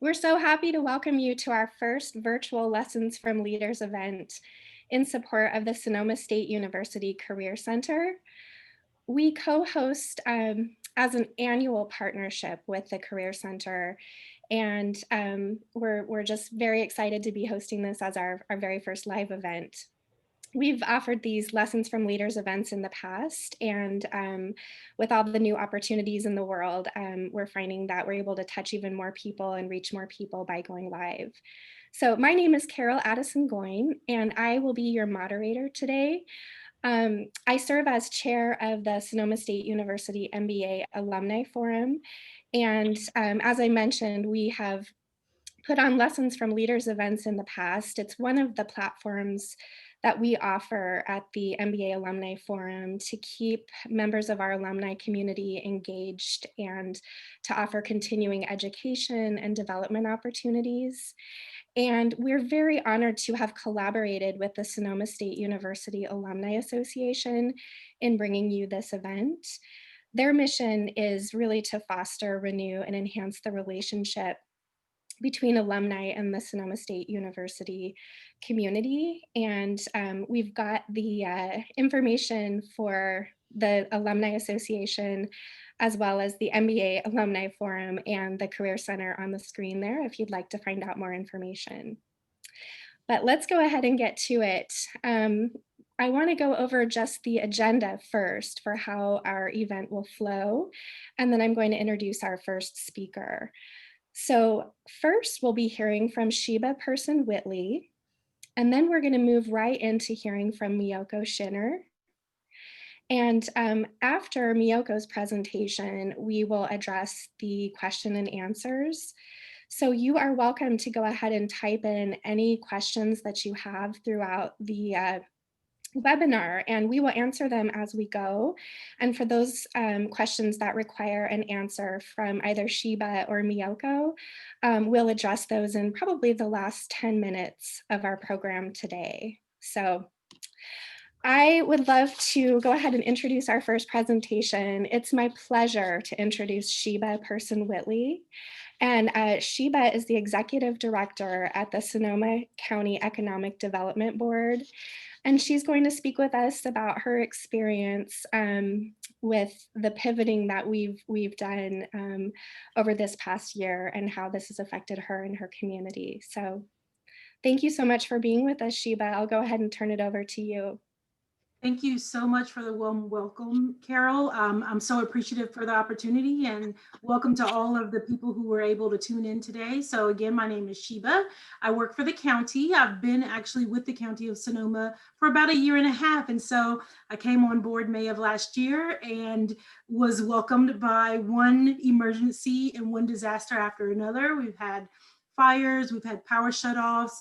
We're so happy to welcome you to our first virtual Lessons from Leaders event in support of the Sonoma State University Career Center. We co-host as an annual partnership with the Career Center, and we're just very excited to be hosting this as our very first live event. We've offered these Lessons from Leaders events in the past, and with all the new opportunities in the world, we're finding that we're able to touch even more people and reach more people by going live. So my name is Carol Addison Goyne, and I will be your moderator today. I serve as chair of the Sonoma State University MBA Alumni Forum, and as I mentioned, we have put on Lessons from Leaders events in the past. It's one of the platforms that we offer at the MBA Alumni Forum to keep members of our alumni community engaged and to offer continuing education and development opportunities. And we're very honored to have collaborated with the Sonoma State University Alumni Association in bringing you this event. Their mission is really to foster, renew, and enhance the relationship between alumni and the Sonoma State University community. And we've got the information for the Alumni Association, as well as the MBA Alumni Forum and the Career Center on the screen there if you'd like to find out more information. But let's go ahead and get to it. I want to go over just the agenda first for how our event will flow, and then I'm going to introduce our first speaker. So first we'll be hearing from Sheba Person-Whitley, and then we're going to move right into hearing from Miyoko Schinner. And after Miyoko's presentation, we will address the question and answers. So you are welcome to go ahead and type in any questions that you have throughout the webinar, and we will answer them as we go. And for those questions that require an answer from either Sheba or Miyoko, we'll address those in probably the last 10 minutes of our program today. So I would love to go ahead and introduce our first presentation. It's my pleasure to introduce Sheba Person-Whitley. And Sheba is the Executive Director at the Sonoma County Economic Development Board. And she's going to speak with us about her experience with the pivoting that we've done over this past year and how this has affected her and her community. So thank you so much for being with us, Sheba. I'll go ahead and turn it over to you. Thank you so much for the warm welcome, Carol. I'm so appreciative for the opportunity, and welcome to all of the people who were able to tune in today. So again, my name is Sheba. I work for the county. I've been actually with the County of Sonoma for about 1.5 years. And so I came on board May of last year and was welcomed by one emergency and one disaster after another. We've had fires, we've had power shutoffs,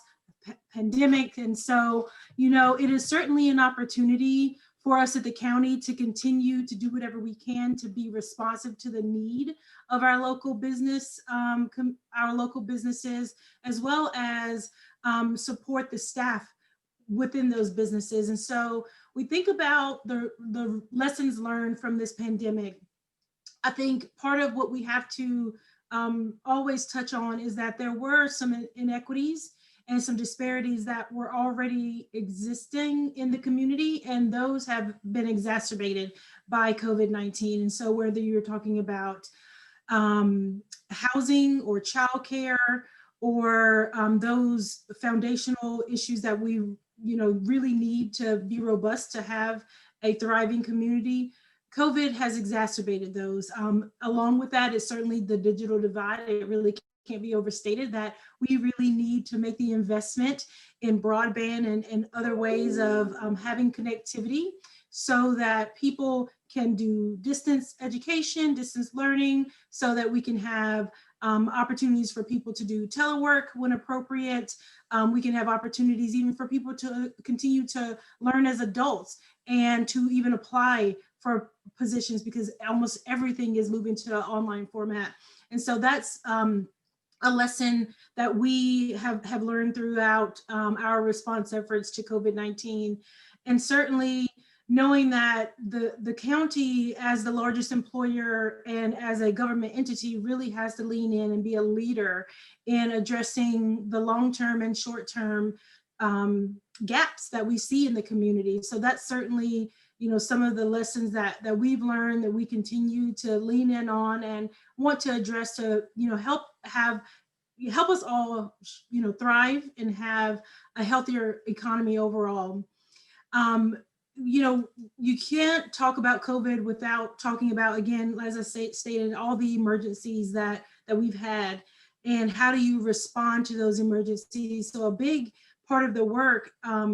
pandemic. And so, it is certainly an opportunity for us at the county to continue to do whatever we can to be responsive to the need of our local businesses, as well as support the staff within those businesses. And so we think about the lessons learned from this pandemic. I think part of what we have to always touch on is that there were some inequities and some disparities that were already existing in the community, and those have been exacerbated by COVID-19. And so whether you're talking about housing or childcare or those foundational issues that we really need to be robust to have a thriving community, COVID has exacerbated those. Along with that is certainly the digital divide. It really can't be overstated that we really need to make the investment in broadband and other ways of having connectivity so that people can do distance education, distance learning, so that we can have opportunities for people to do telework when appropriate. We can have opportunities even for people to continue to learn as adults and to even apply for positions, because almost everything is moving to an online format. And so that's a lesson that we have learned throughout our response efforts to COVID-19. And certainly knowing that the county as the largest employer and as a government entity really has to lean in and be a leader in addressing the long-term and short-term gaps that we see in the community. So that's certainly, you know, some of the lessons that we've learned that we continue to lean in on and want to address to, you know, help us all, you know, thrive and have a healthier economy overall. Um, you know, you can't talk about COVID without talking about, again, as I stated, all the emergencies that we've had, and how do you respond to those emergencies. So a big part of the work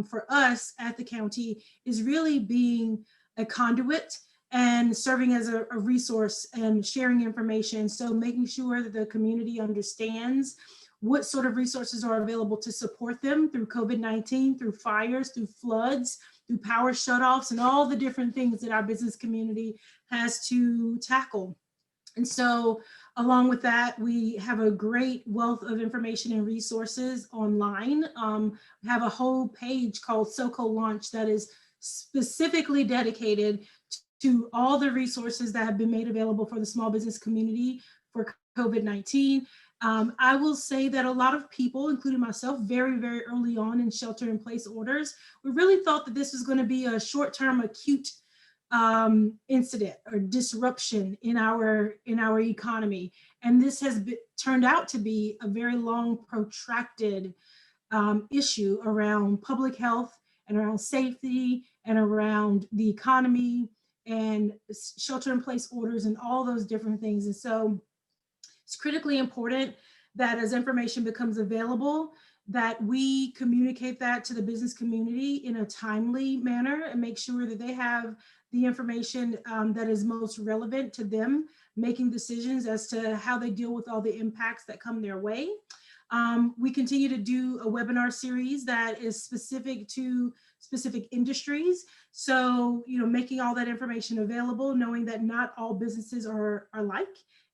for us at the county is really being a conduit and serving as a resource and sharing information. So making sure that the community understands what sort of resources are available to support them through COVID-19, through fires, through floods, through power shutoffs, and all the different things that our business community has to tackle. And so along with that, we have a great wealth of information and resources online. We have a whole page called SoCo Launch that is specifically dedicated to all the resources that have been made available for the small business community for COVID-19. I will say that a lot of people, including myself, very, very early on in shelter in place orders, we really thought that this was going to be a short-term acute incident or disruption in our economy. And this has turned out to be a very long, protracted issue around public health and around safety and around the economy and shelter in place orders and all those different things. And so it's critically important that as information becomes available, that we communicate that to the business community in a timely manner and make sure that they have the information that is most relevant to them, making decisions as to how they deal with all the impacts that come their way. We continue to do a webinar series that is specific to specific industries. So, you know, making all that information available, knowing that not all businesses are alike.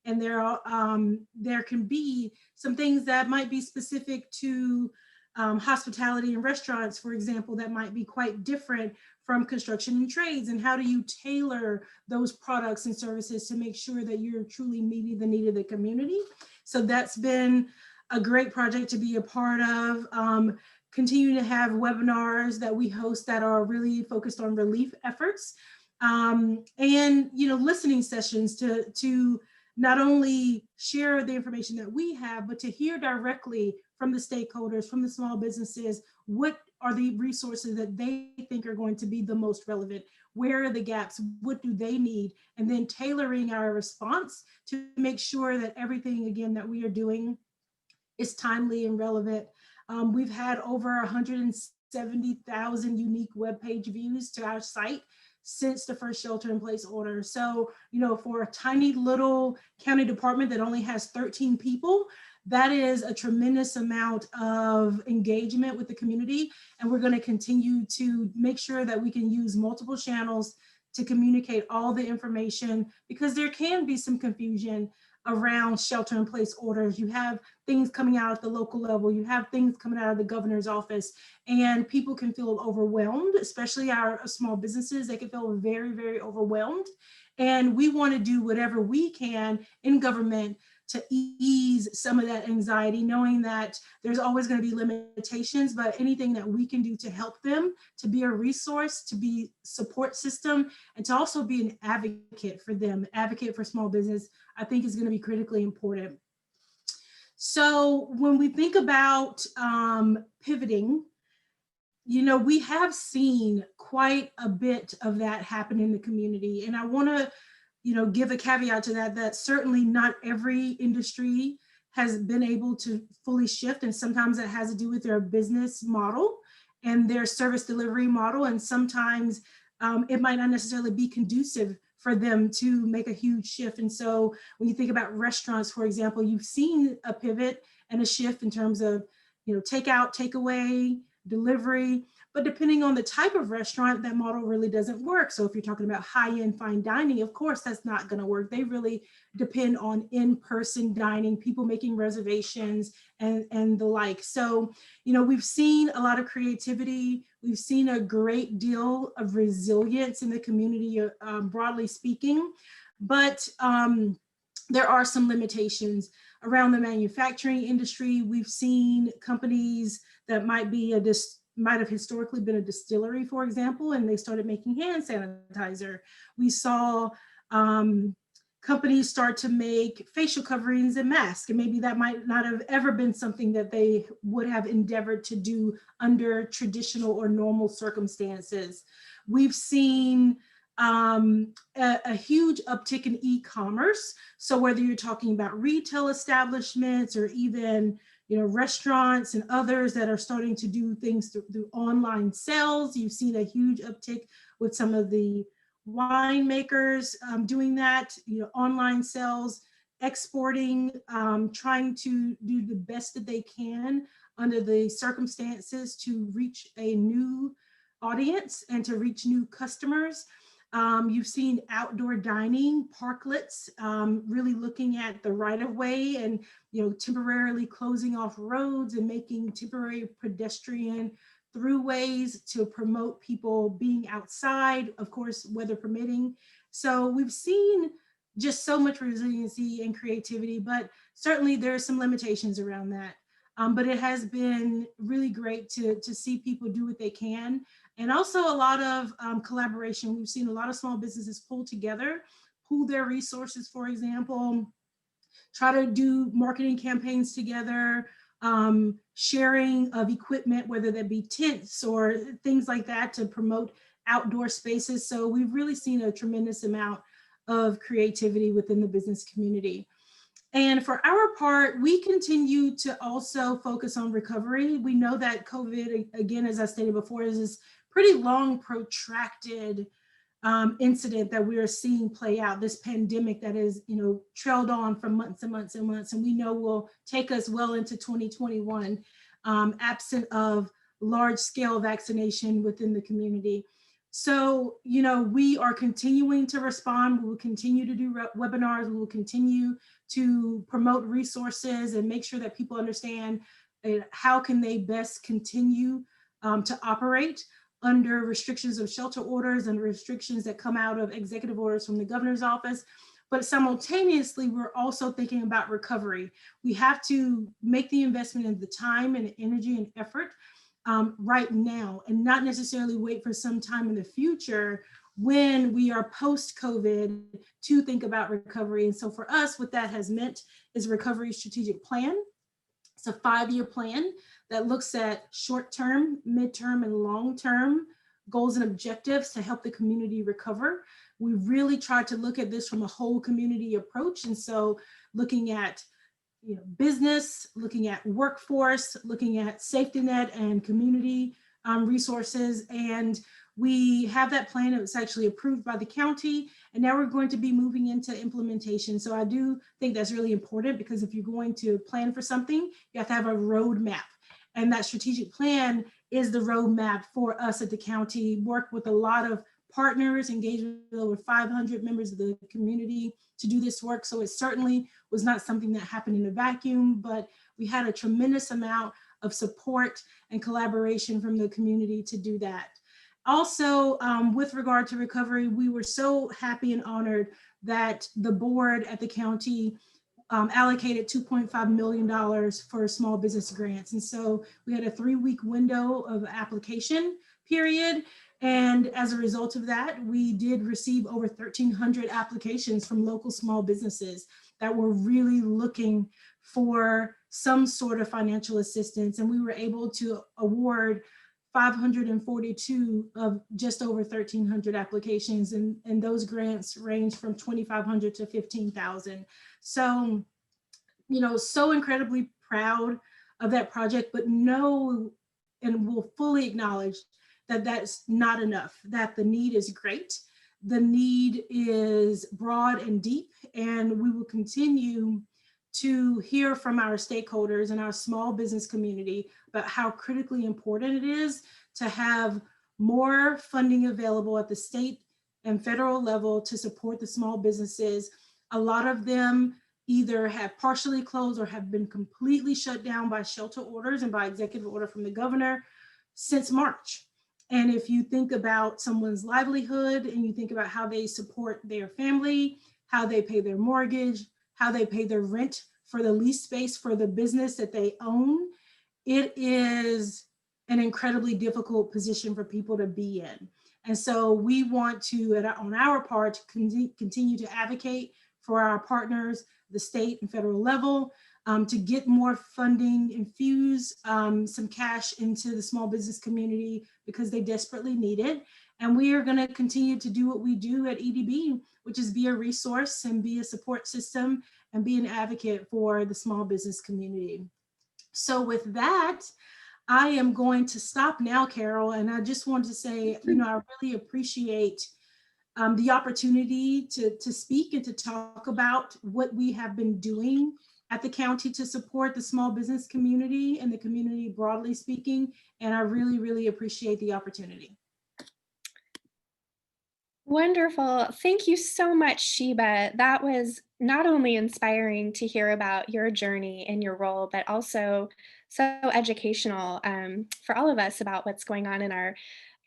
And there can be some things that might be specific to hospitality and restaurants, for example, that might be quite different from construction and trades. And how do you tailor those products and services to make sure that you're truly meeting the need of the community? So that's been a great project to be a part of. Continue to have webinars that we host that are really focused on relief efforts, and, you know, listening sessions to not only share the information that we have, but to hear directly from the stakeholders, from the small businesses, what are the resources that they think are going to be the most relevant? Where are the gaps? What do they need? And then tailoring our response to make sure that everything, again, that we are doing is timely and relevant. We've had over 170,000 unique web page views to our site since the first shelter in place order. So, you know, for a tiny little county department that only has 13 people, that is a tremendous amount of engagement with the community. And we're going to continue to make sure that we can use multiple channels to communicate all the information, because there can be some confusion around shelter in place orders. You have things coming out at the local level, you have things coming out of the governor's office, and people can feel overwhelmed, especially our small businesses. They can feel very, very overwhelmed. And we want to do whatever we can in government to ease some of that anxiety, knowing that there's always going to be limitations, but anything that we can do to help them, to be a resource, to be support system, and to also be an advocate for them, advocate for small business, I think is going to be critically important. So when we think about pivoting, you know, we have seen quite a bit of that happen in the community. And I want to, you know, give a caveat to that, that certainly not every industry has been able to fully shift. And sometimes that has to do with their business model and their service delivery model. And sometimes it might not necessarily be conducive for them to make a huge shift. And so when you think about restaurants, for example, you've seen a pivot and a shift in terms of, you know, takeout, takeaway, delivery. But depending on the type of restaurant, that model really doesn't work. So if you're talking about high-end fine dining, of course, that's not going to work. They really depend on in-person dining, people making reservations and the like. So, we've seen a lot of creativity. We've seen a great deal of resilience in the community, broadly speaking. But there are some limitations around the manufacturing industry. We've seen companies that might have historically been a distillery, for example, and they started making hand sanitizer. We saw companies start to make facial coverings and masks, and maybe that might not have ever been something that they would have endeavored to do under traditional or normal circumstances. We've seen a huge uptick in e-commerce. So whether you're talking about retail establishments or even restaurants and others that are starting to do things through online sales, you've seen a huge uptick with some of the winemakers doing that, online sales, exporting, trying to do the best that they can under the circumstances to reach a new audience and to reach new customers. You've seen outdoor dining, parklets, really looking at the right of way and temporarily closing off roads and making temporary pedestrian throughways to promote people being outside, of course, weather permitting. So we've seen just so much resiliency and creativity, but certainly there are some limitations around that. But it has been really great to see people do what they can. And also a lot of collaboration. We've seen a lot of small businesses pull together, pool their resources, for example, try to do marketing campaigns together, sharing of equipment, whether that be tents or things like that to promote outdoor spaces. So we've really seen a tremendous amount of creativity within the business community. And for our part, we continue to also focus on recovery. We know that COVID, again, as I stated before, is this pretty long, protracted incident that we are seeing play out, this pandemic that is, trailed on for months and months and months, and we know will take us well into 2021, absent of large-scale vaccination within the community. So, we are continuing to respond. We will continue to do webinars. We will continue to promote resources and make sure that people understand how can they best continue to operate under restrictions of shelter orders and restrictions that come out of executive orders from the governor's office. But simultaneously, we're also thinking about recovery. We have to make the investment in the time and energy and effort right now, and not necessarily wait for some time in the future when we are post-COVID to think about recovery. And so for us, what that has meant is a recovery strategic plan. It's a 5-year plan that looks at short-term, mid-term, and long-term goals and objectives to help the community recover. We really tried to look at this from a whole community approach. And so looking at business, looking at workforce, looking at safety net and community resources. And we have that plan. It was actually approved by the county, and now we're going to be moving into implementation. So I do think that's really important, because if you're going to plan for something, you have to have a roadmap. And that strategic plan is the roadmap for us at the county. Work with a lot of partners, engaged with over 500 members of the community to do this work. So it certainly was not something that happened in a vacuum, but we had a tremendous amount of support and collaboration from the community to do that. Also, with regard to recovery, we were so happy and honored that the board at the county allocated $2.5 million for small business grants. And so we had a 3-week window of application period. And as a result of that, we did receive over 1,300 applications from local small businesses that were really looking for some sort of financial assistance. And we were able to award 542 of just over 1,300 applications. And those grants range from 2,500 to 15,000. So, so incredibly proud of that project, but know and will fully acknowledge that that's not enough, that the need is great. The need is broad and deep, and we will continue to hear from our stakeholders and our small business community about how critically important it is to have more funding available at the state and federal level to support the small businesses. A lot of them either have partially closed or have been completely shut down by shelter orders and by executive order from the governor since March. And if you think about someone's livelihood and you think about how they support their family, how they pay their mortgage, how they pay their rent for the lease space for the business that they own, it is an incredibly difficult position for people to be in. And so we want to, on our part, continue to advocate for our partners, the state and federal level, to get more funding, infuse some cash into the small business community because they desperately need it. And we are going to continue to do what we do at EDB, which is be a resource and be a support system and be an advocate for the small business community. So with that, I am going to stop now, Carol. And I just want to say, I really appreciate the opportunity to speak and to talk about what we have been doing at the county to support the small business community and the community broadly speaking. And I really, really appreciate the opportunity. Wonderful. Thank you so much, Sheba. That was not only inspiring to hear about your journey and your role, but also so educational for all of us about what's going on in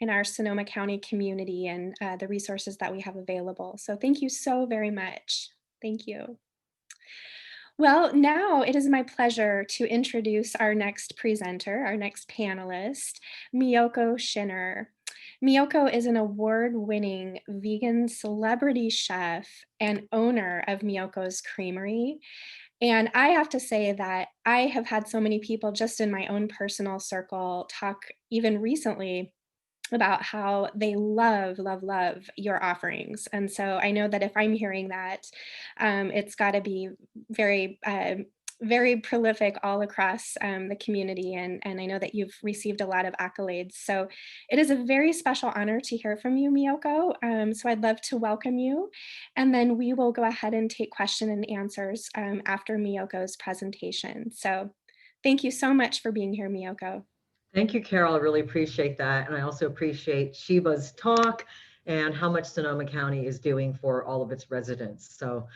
our Sonoma County community and the resources that we have available. So thank you so very much. Thank you. Well, now it is my pleasure to introduce our next presenter, our next panelist, Miyoko Schinner. Miyoko is an award-winning vegan celebrity chef and owner of Miyoko's Creamery. And I have to say that I have had so many people just in my own personal circle talk even recently about how they love, love, love your offerings. And so I know that if I'm hearing that, it's got to be very, very prolific all across the community. And I know that you've received a lot of accolades. So it is a very special honor to hear from you, Miyoko. So I'd love to welcome you. And then we will go ahead and take question and answers after Miyoko's presentation. So thank you so much for being here, Miyoko. Thank you, Carol. I really appreciate that. And I also appreciate Sheba's talk and how much Sonoma County is doing for all of its residents. So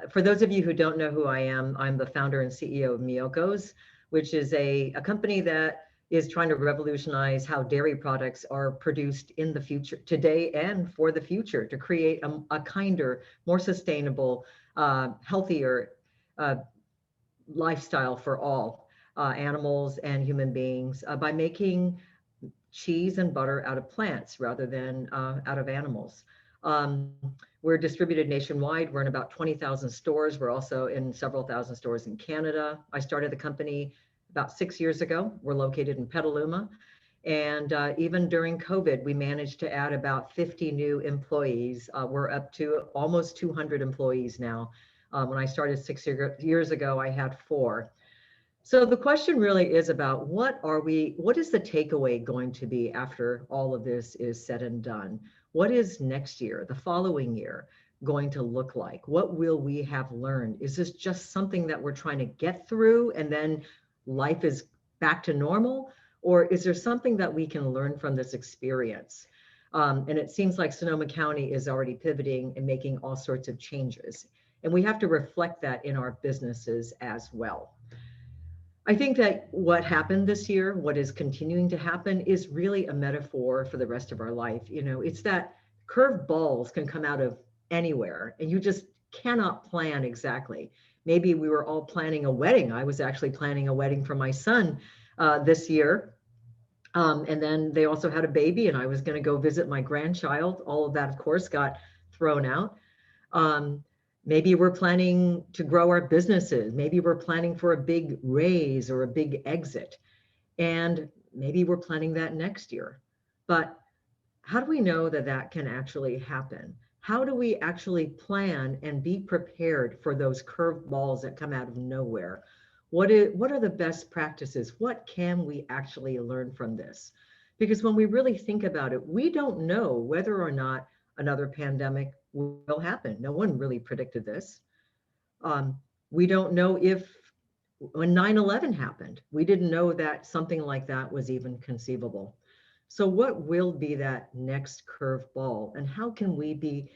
for those of you who don't know who I am, I'm the founder and CEO of Miyoko's, which is a company that is trying to revolutionize how dairy products are produced in the future, today and for the future, to create a kinder, more sustainable, healthier lifestyle for all. Animals and human beings by making cheese and butter out of plants rather than out of animals. We're distributed nationwide. We're in about 20,000 stores. We're also in several thousand stores in Canada. I started the company about 6 years ago. We're located in Petaluma. And even during COVID, we managed to add about 50 new employees. We're up to almost 200 employees now. When I started 6 years ago, I had 4. So the question really is about what is the takeaway going to be after all of this is said and done? What is next year, the following year, going to look like? What will we have learned? Is this just something that we're trying to get through and then life is back to normal? Or is there something that we can learn from this experience? And it seems like Sonoma County is already pivoting and making all sorts of changes. And we have to reflect that in our businesses as well. I think that what happened this year, what is continuing to happen, is really a metaphor for the rest of our life. It's that curved balls can come out of anywhere and you just cannot plan exactly. Maybe we were all planning a wedding. I was actually planning a wedding for my son this year. And then they also had a baby and I was going to go visit my grandchild. All of that, of course, got thrown out. Maybe we're planning to grow our businesses. Maybe we're planning for a big raise or a big exit. And maybe we're planning that next year. But how do we know that that can actually happen? How do we actually plan and be prepared for those curved balls that come out of nowhere? What are the best practices? What can we actually learn from this? Because when we really think about it, we don't know whether or not another pandemic will happen. No one really predicted this. We don't know if when 9/11 happened, we didn't know that something like that was even conceivable. So what will be that next curveball, and how can we be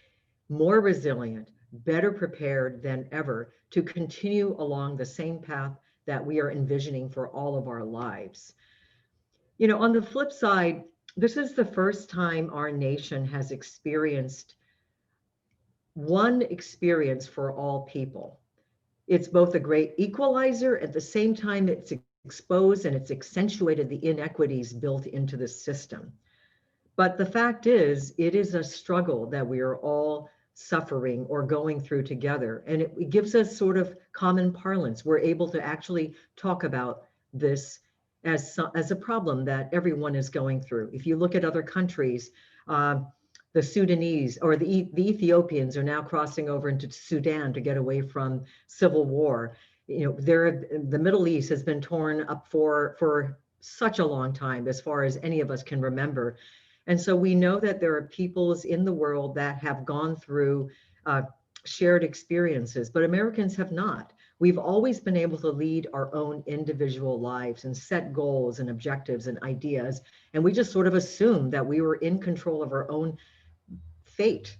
more resilient, better prepared than ever to continue along the same path that we are envisioning for all of our lives? You know, on the flip side, this is the first time our nation has experienced one experience for all people. It's both a great equalizer, at the same time, it's exposed and it's accentuated the inequities built into the system. But the fact is, it is a struggle that we are all suffering or going through together. And it gives us sort of common parlance. We're able to actually talk about this as a problem that everyone is going through. If you look at other countries, the Sudanese or the Ethiopians are now crossing over into Sudan to get away from civil war. You know, the Middle East has been torn up for such a long time, as far as any of us can remember. And so we know that there are peoples in the world that have gone through shared experiences, but Americans have not. We've always been able to lead our own individual lives and set goals and objectives and ideas. And we just sort of assumed that we were in control of our own fate.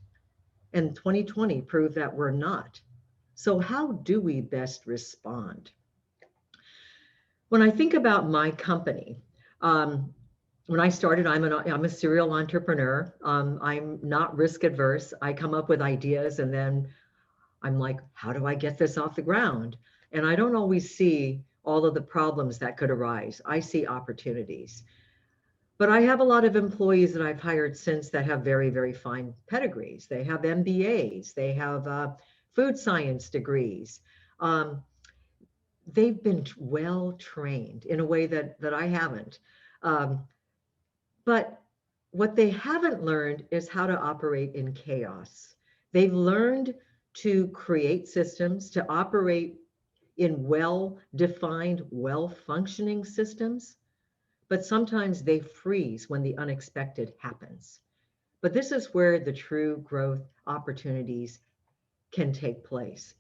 And 2020 proved that we're not. So how do we best respond? When I think about my company, when I started, I'm a serial entrepreneur. I'm not risk adverse. I come up with ideas and then I'm like, how do I get this off the ground? And I don't always see all of the problems that could arise. I see opportunities. But I have a lot of employees that I've hired since that have very, very fine pedigrees. They have MBAs, they have food science degrees. They've been well trained in a way that I haven't. But what they haven't learned is how to operate in chaos. They've learned to create systems, to operate in well-defined, well-functioning systems, but sometimes they freeze when the unexpected happens. But this is where the true growth opportunities can take place.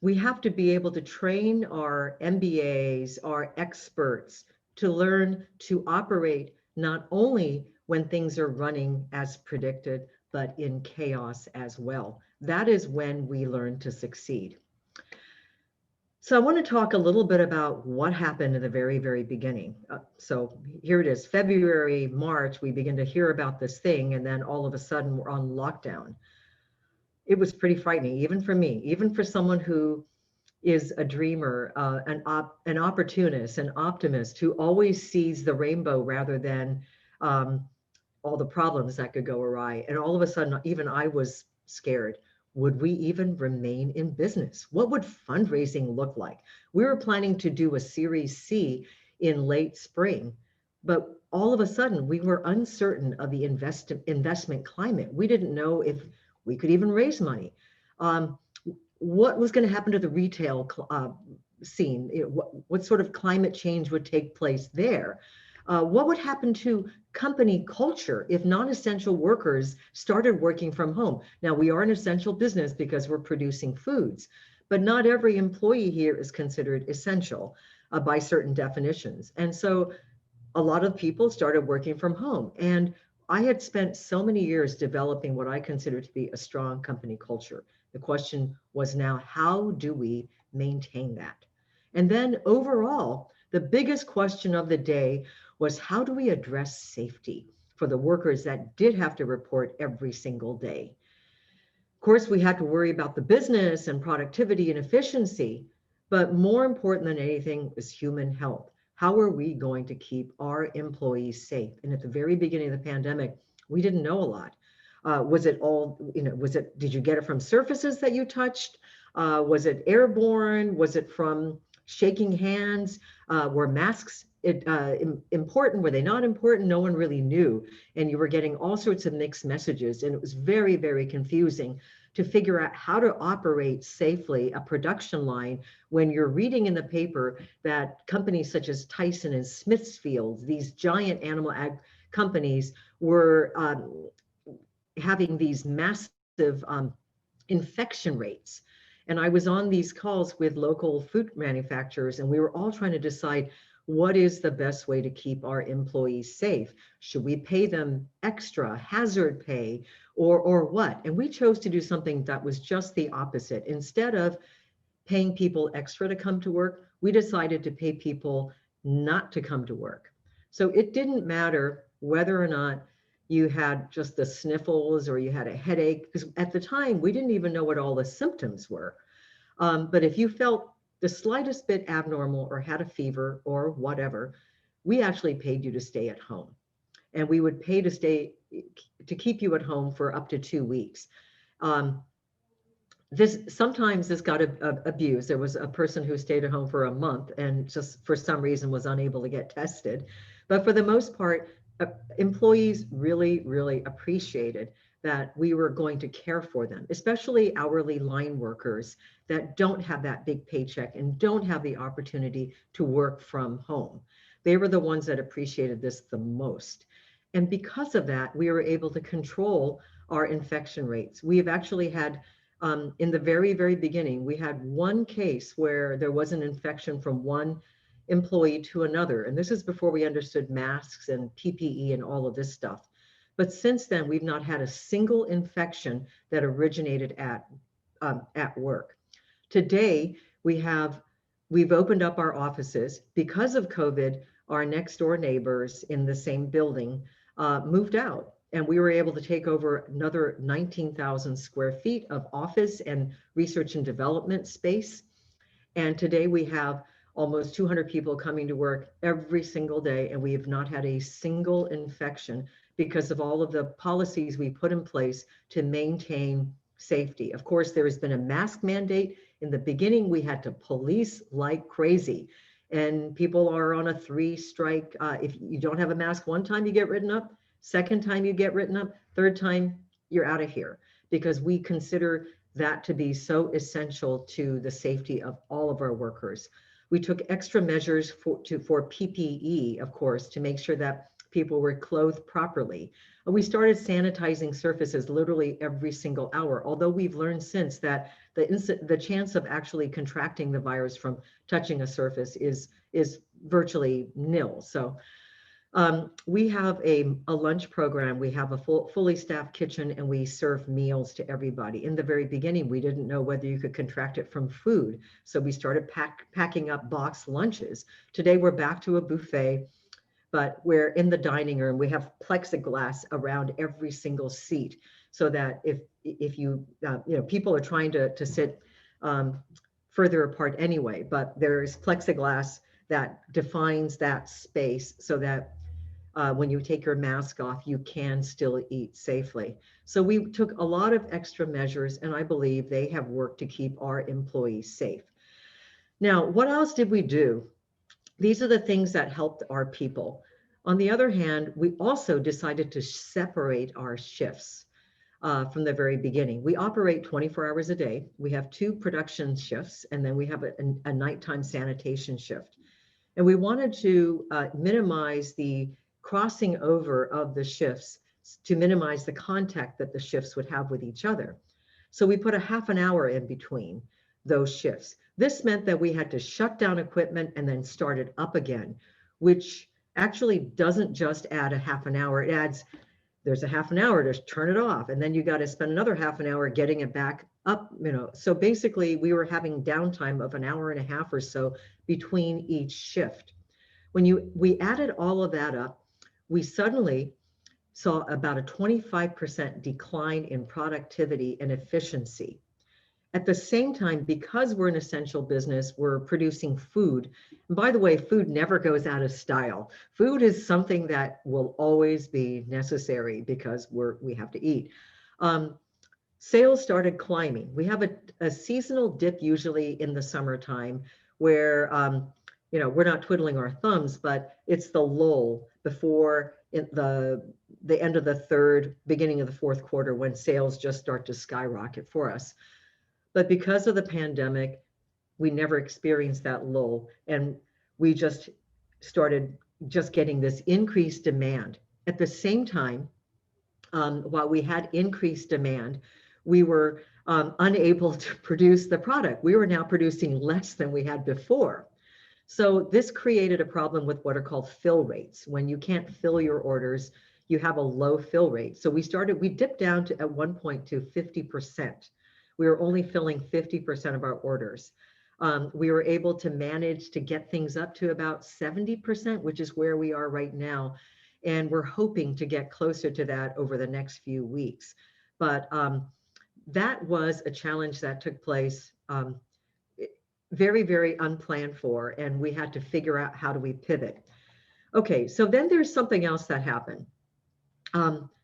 We have to be able to train our MBAs, our experts, to learn to operate not only when things are running as predicted, but in chaos as well. That is when we learn to succeed. So I want to talk a little bit about what happened in the very, very beginning. So here it is, February, March, we begin to hear about this thing, and then all of a sudden we're on lockdown. It was pretty frightening, even for me, even for someone who is a dreamer, an opportunist, an optimist who always sees the rainbow rather than all the problems that could go awry. And all of a sudden, even I was scared. Would we even remain in business? What would fundraising look like? We were planning to do a Series C in late spring, but all of a sudden we were uncertain of the investment climate. We didn't know if we could even raise money. What was going to happen to the retail scene? What sort of climate change would take place there? What would happen to company culture if non-essential workers started working from home? Now, we are an essential business because we're producing foods, but not every employee here is considered essential by certain definitions. And so a lot of people started working from home. And I had spent so many years developing what I consider to be a strong company culture. The question was now, how do we maintain that? And then overall, the biggest question of the day was, how do we address safety for the workers that did have to report every single day? Of course, we had to worry about the business and productivity and efficiency, but more important than anything was human health. How are we going to keep our employees safe? And at the very beginning of the pandemic, we didn't know a lot. Was it all, did you get it from surfaces that you touched? Was it airborne? Was it from shaking hands? Were masks important? Were they not important? No one really knew. And you were getting all sorts of mixed messages. And it was very, very confusing to figure out how to operate safely a production line when you're reading in the paper that companies such as Tyson and Smithfield, these giant animal ag companies, were having these massive infection rates. And I was on these calls with local food manufacturers, and we were all trying to decide what is the best way to keep our employees safe. Should we pay them extra hazard pay or what? And we chose to do something that was just the opposite. Instead of paying people extra to come to work, we decided to pay people not to come to work. So it didn't matter whether or not you had just the sniffles or you had a headache, because at the time we didn't even know what all the symptoms were. But if you felt the slightest bit abnormal or had a fever or whatever, we actually paid you to stay at home. And we would pay to keep you at home for up to 2 weeks. Sometimes this got abused. There was a person who stayed at home for a month and just for some reason was unable to get tested. But for the most part, employees really, really appreciated that we were going to care for them, especially hourly line workers that don't have that big paycheck and don't have the opportunity to work from home. They were the ones that appreciated this the most. And because of that, we were able to control our infection rates. We have actually had in the very, very beginning, we had one case where there was an infection from one employee to another. And this is before we understood masks and PPE and all of this stuff. But since then, we've not had a single infection that originated at work. Today, we've opened up our offices. Because of COVID, our next door neighbors in the same building moved out. And we were able to take over another 19,000 square feet of office and research and development space. And today we have almost 200 people coming to work every single day, and we have not had a single infection because of all of the policies we put in place to maintain safety. Of course, there has been a mask mandate. In the beginning, we had to police like crazy. And people are on a 3-strike. If you don't have a mask one time, you get written up. Second time you get written up, third time you're out of here, because we consider that to be so essential to the safety of all of our workers. We took extra measures for PPE, of course, to make sure that people were clothed properly. We started sanitizing surfaces literally every single hour, although we've learned since that the chance of actually contracting the virus from touching a surface is virtually nil. So we have a lunch program. We have a fully staffed kitchen, and we serve meals to everybody. In the very beginning, we didn't know whether you could contract it from food. So we started packing up boxed lunches. Today, we're back to a buffet, but we're in the dining room. We have plexiglass around every single seat so that if you people are trying to sit further apart anyway, but there's plexiglass that defines that space so that when you take your mask off, you can still eat safely. So we took a lot of extra measures, and I believe they have worked to keep our employees safe. Now, what else did we do? These are the things that helped our people. On the other hand, we also decided to separate our shifts from the very beginning. We operate 24 hours a day. We have 2 production shifts, and then we have a nighttime sanitation shift. And we wanted to minimize the crossing over of the shifts to minimize the contact that the shifts would have with each other. So we put a half an hour in between those shifts. This meant that we had to shut down equipment and then start it up again, which actually doesn't just add a half an hour. It adds, there's a half an hour to turn it off, and then you got to spend another half an hour getting it back up. So basically we were having downtime of an hour and a half or so between each shift. When we added all of that up, we suddenly saw about a 25% decline in productivity and efficiency. At the same time, because we're an essential business, we're producing food. And by the way, food never goes out of style. Food is something that will always be necessary because we have to eat. Sales started climbing. We have a seasonal dip usually in the summertime where we're not twiddling our thumbs, but it's the lull before the end of the third, beginning of the fourth quarter, when sales just start to skyrocket for us. But because of the pandemic, we never experienced that lull, and we just started getting this increased demand. At the same time, while we had increased demand, we were unable to produce the product. We were now producing less than we had before. So this created a problem with what are called fill rates. When you can't fill your orders, you have a low fill rate. So we dipped down to at one point to 50%. We were only filling 50% of our orders. We were able to manage to get things up to about 70%, which is where we are right now. And we're hoping to get closer to that over the next few weeks. But that was a challenge that took place very, very unplanned for, and we had to figure out how do we pivot. Okay, so then there's something else that happened.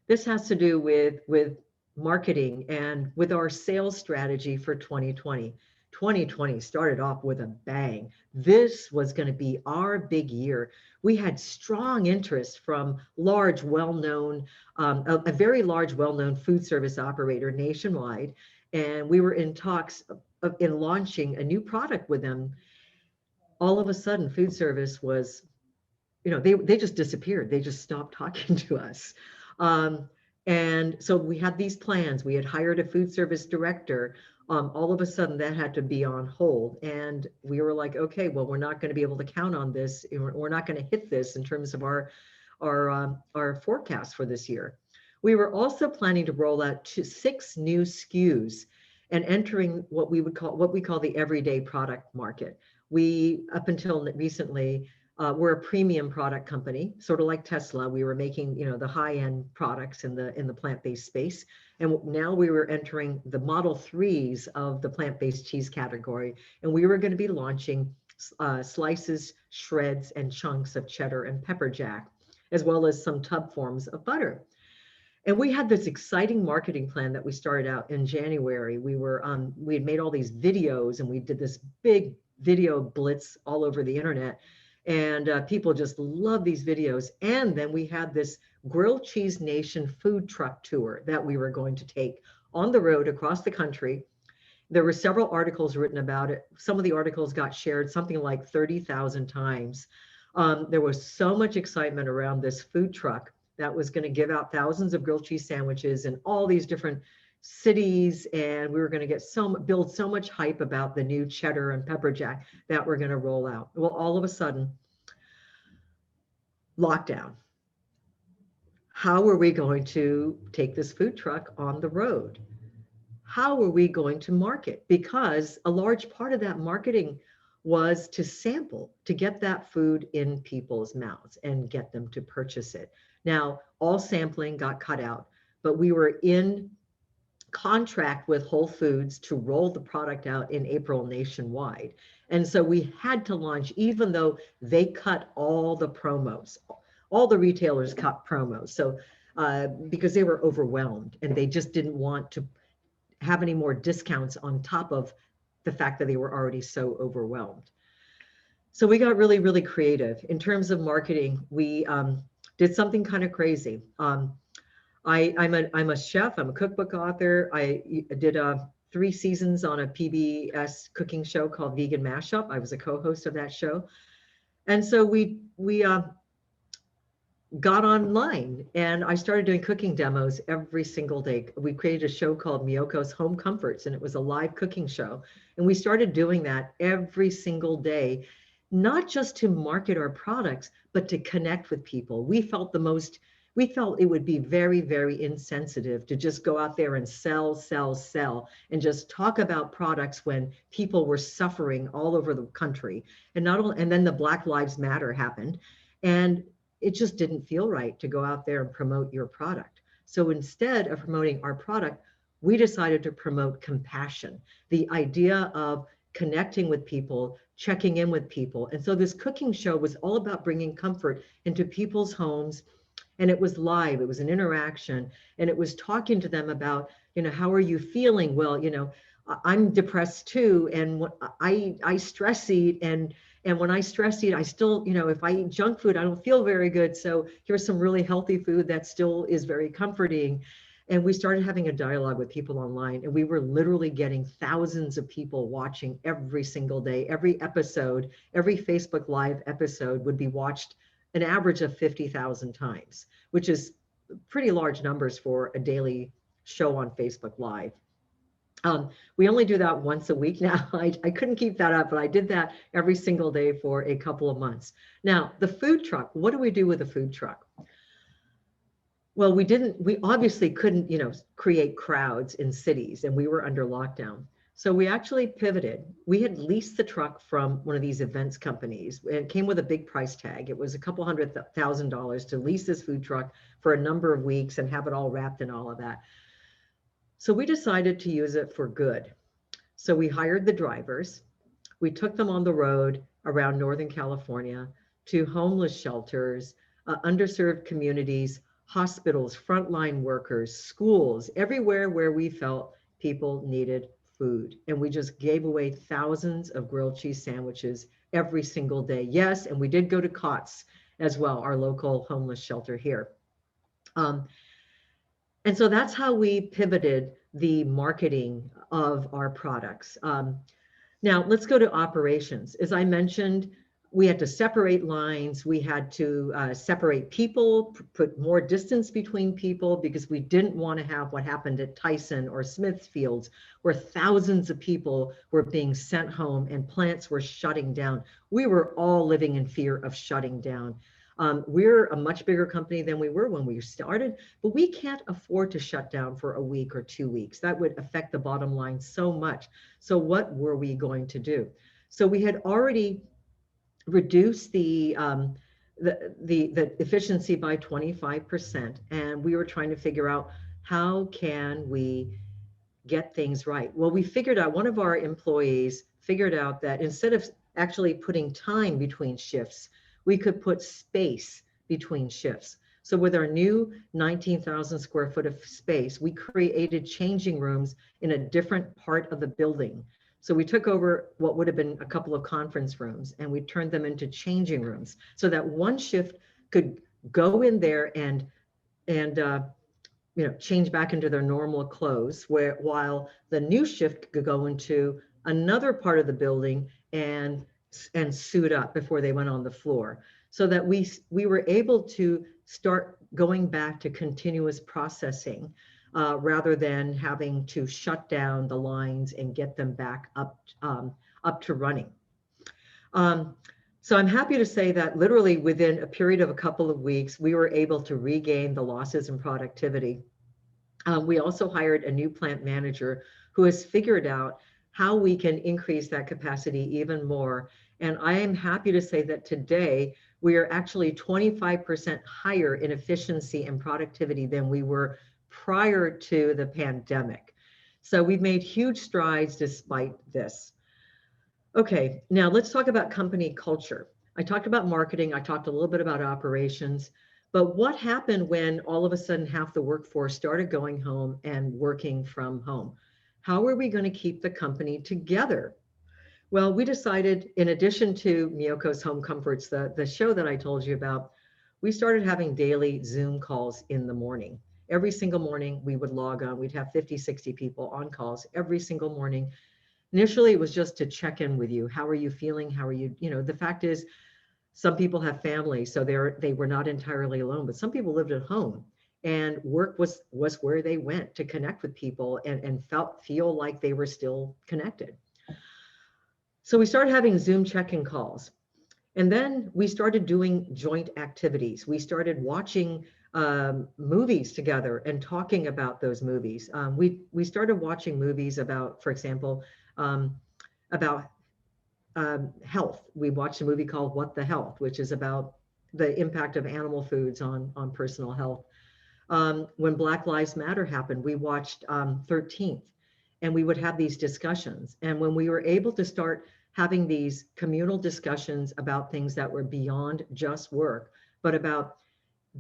This has to do with marketing and with our sales strategy for 2020. 2020 started off with a bang. This was going to be our big year. We had strong interest from large, well-known, a very large, well-known food service operator nationwide. And we were in talks in launching a new product with them. All of a sudden, food service was, they just disappeared. They just stopped talking to us. And so we had these plans. We had hired a food service director. All of a sudden that had to be on hold. And we were like, okay, well, we're not going to be able to count on this. We're not going to hit this in terms of our forecast for this year. We were also planning to roll out 6 new SKUs and entering what we call the everyday product market. We, up until recently, we're a premium product company, sort of like Tesla. We were making, the high-end products in the plant-based space. And now we were entering the Model 3s of the plant-based cheese category. And we were going to be launching slices, shreds, and chunks of cheddar and pepper jack, as well as some tub forms of butter. And we had this exciting marketing plan that we started out in January. We had made all these videos, and we did this big video blitz all over the internet. And people just love these videos. And then we had this Grilled Cheese Nation food truck tour that we were going to take on the road across the country. There were several articles written about it. Some of the articles got shared something like 30,000 times. There was so much excitement around this food truck that was going to give out thousands of grilled cheese sandwiches in all these different cities, and we were going to build so much hype about the new cheddar and pepper jack that we're going to roll out. Well, all of a sudden, lockdown. How are we going to take this food truck on the road? How are we going to market? Because a large part of that marketing was to sample, to get that food in people's mouths and get them to purchase it. Now, all sampling got cut out, but we were in contract with Whole Foods to roll the product out in April nationwide. And so we had to launch, even though they cut all the promos, all the retailers cut promos. So because they were overwhelmed and they just didn't want to have any more discounts on top of the fact that they were already so overwhelmed. So we got really, really creative. In terms of marketing, we did something kind of crazy. I'm a chef, I'm a cookbook author. I did 3 seasons on a PBS cooking show called Vegan Mashup. I was a co-host of that show. And so we got online and I started doing cooking demos every single day. We created a show called Miyoko's Home Comforts, and it was a live cooking show. And we started doing that every single day, not just to market our products, but to connect with people. We felt it would be very, very insensitive to just go out there and sell, and just talk about products when people were suffering all over the country. And then the Black Lives Matter happened. And it just didn't feel right to go out there and promote your product. So instead of promoting our product, we decided to promote compassion, the idea of connecting with people, checking in with people. And so this cooking show was all about bringing comfort into people's homes. And it was live, it was an interaction, and it was talking to them about, how are you feeling? Well, I'm depressed too. And I stress eat, and when I stress eat, I still, if I eat junk food, I don't feel very good. So here's some really healthy food that still is very comforting. And we started having a dialogue with people online, and we were literally getting thousands of people watching every single day. Every episode, every Facebook Live episode would be watched an average of 50,000 times, which is pretty large numbers for a daily show on Facebook Live. We only do that once a week now. I couldn't keep that up, but I did that every single day for a couple of months. Now, the food truck, what do we do with a food truck? Well, we obviously couldn't, create crowds in cities, and we were under lockdown. So we actually pivoted. We had leased the truck from one of these events companies. It came with a big price tag. It was a couple $100,000 to lease this food truck for a number of weeks and have it all wrapped in all of that. So we decided to use it for good. So we hired the drivers. We took them on the road around Northern California to homeless shelters, underserved communities, hospitals, frontline workers, schools, everywhere where we felt people needed food. And we just gave away thousands of grilled cheese sandwiches every single day. Yes, and we did go to COTS as well, our local homeless shelter here. And so that's how we pivoted the marketing of our products. Now let's go to operations. As I mentioned, we had to separate lines. We had to separate people, put more distance between people, because we didn't want to have what happened at Tyson or Smithfields, where thousands of people were being sent home and plants were shutting down. We were all living in fear of shutting down. We're a much bigger company than we were when we started, but we can't afford to shut down for a week or 2 weeks. That would affect the bottom line so much. So what were we going to do? So we had already reduced the efficiency by 25%, and we were trying to figure out how can we get things right. Well, we figured out, one of our employees figured out that instead of actually putting time between shifts, we could put space between shifts. So with our new 19,000 square foot of space, we created changing rooms in a different part of the building. So we took over what would have been a couple of conference rooms, and we turned them into changing rooms so that one shift could go in there and change back into their normal clothes, while the new shift could go into another part of the building and suit up before they went on the floor, so that we were able to start going back to continuous processing rather than having to shut down the lines and get them back up to running. So I'm happy to say that literally within a period of a couple of weeks, we were able to regain the losses in productivity. We also hired a new plant manager who has figured out how we can increase that capacity even more. And I am happy to say that today we are actually 25% higher in efficiency and productivity than we were prior to the pandemic. So we've made huge strides despite this. Okay, now let's talk about company culture. I talked about marketing, I talked a little bit about operations, but what happened when all of a sudden half the workforce started going home and working from home? How are we going to keep the company together? Well, we decided, in addition to Miyoko's Home Comforts, the show that I told you about, we started having daily Zoom calls in the morning. Every single morning we would log on. We'd have 50, 60 people on calls every single morning. Initially, it was just to check in with you. How are you feeling? How are you? The fact is, some people have families, so they were not entirely alone, but some people lived at home, and work was where they went to connect with people and feel like they were still connected. So we started having Zoom check-in calls. And then we started doing joint activities. We started watching movies together and talking about those movies. We started watching movies about, for example, about health. We watched a movie called What the Health, which is about the impact of animal foods on personal health. When Black Lives Matter happened, we watched 13th, and we would have these discussions. And when we were able to start having these communal discussions about things that were beyond just work, but about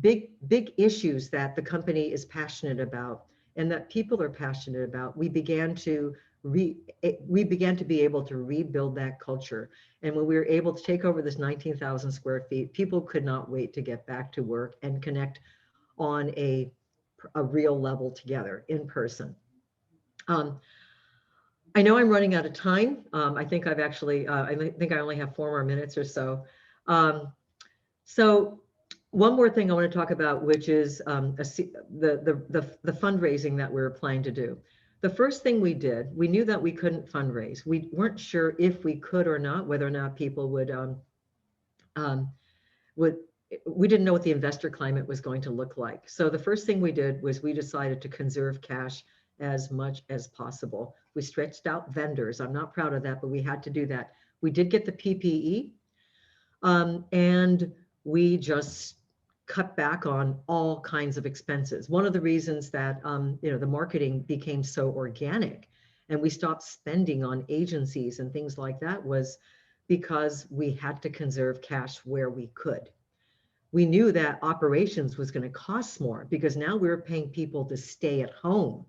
big issues that the company is passionate about and that people are passionate about, we began to be able to rebuild that culture. And when we were able to take over this 19,000 square feet, people could not wait to get back to work and connect on a real level together in person. I know I'm running out of time. I think I only have 4 more minutes or so. So one more thing I want to talk about, which is the fundraising that we're planning to do. The first thing we did, we knew that we couldn't fundraise. We weren't sure if we could or not, whether or not people um, would, we didn't know what the investor climate was going to look like. So the first thing we did was we decided to conserve cash as much as possible. We stretched out vendors. I'm not proud of that, but we had to do that. We did get the PPE, and we just cut back on all kinds of expenses. One of the reasons that the marketing became so organic and we stopped spending on agencies and things like that was because we had to conserve cash where we could. We knew that operations was going to cost more because now we were paying people to stay at home.